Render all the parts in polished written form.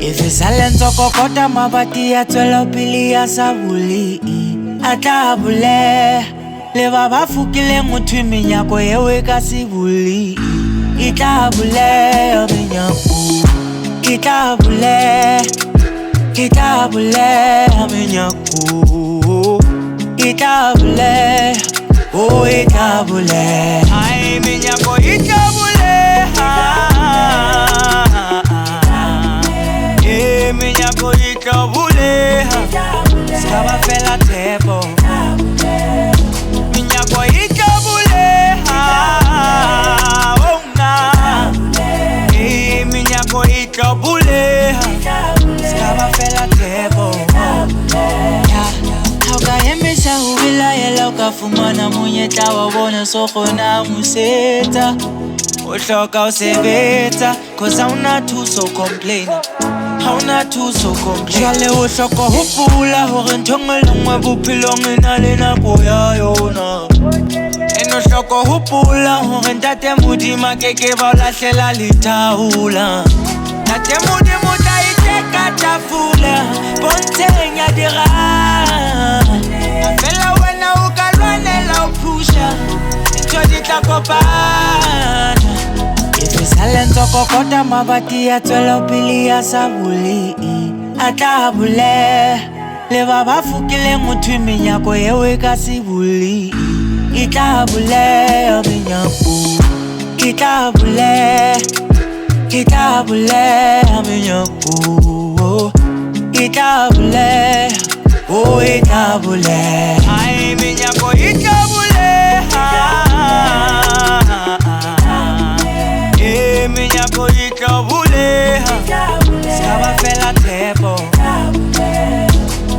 If it's a lento kokota mabati ya twela pili ya sabuli Atabule Leva bafukile mutwi minyako yewe kasibuli Itabule minyako Itabule minyako Itabule Oh itabule Ay minyako itabule Minyako itabule Skaba fela tebo Minyako itabule Oh na Minyako itabule Skaba fela tebo Haukayembisa hubila yela ukafumana munyeta wabona sokona museta Ushoka usebeta Cause hauna tu so complain Hauna tu so complain Jale ushoka hupula Hore ntongele mwe bupilongi nale na kuya yona Eno shoko hupula Hore ntate mudi makeke Baulashela litaula Ntate mudi muda iteka tafula Ponte nyadira Afela wena ukalwane la upusha Njodi takopana If it's a lento kokota mabati ya twela pili ya sabuli Atabule Leva bafukile mutwi minyako yewe kasibuli Itabule minyako Itabule minyako Itabule Oh itabule Ay minyako itabule Minyako itabule Skaba fela tebo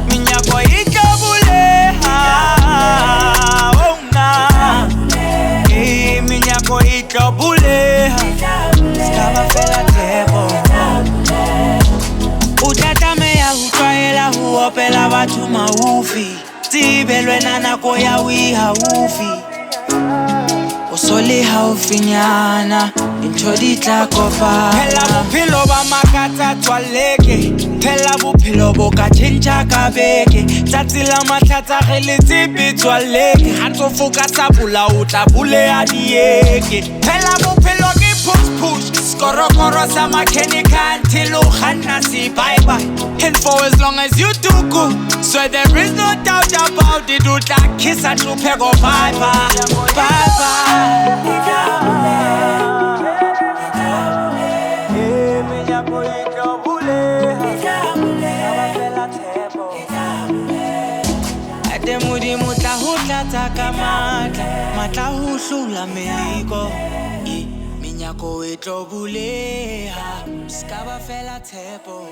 Minyako itabule Oh na Minyako itabule Skaba fela tebo Utatame ya hutwaela huopela watu maufi Tibelwe nanako ya wiha ufi Usoli haufinyana Intodi takofa Pela bupilo ba makata twaleke Pela bupilo boka chincha kabeke Tatila matata khili tipi twaleke Hato fuka sabula utabule adieke Pela bupilo ki push Skoro sa makenika Until uhana si bye bye And for as long as you do good So there is no doubt about it Uta kiss and you pego bye bye Bye bye Mudi muta hutla takamata Mata hushula meliko Minyako itobule Skaba fela tepo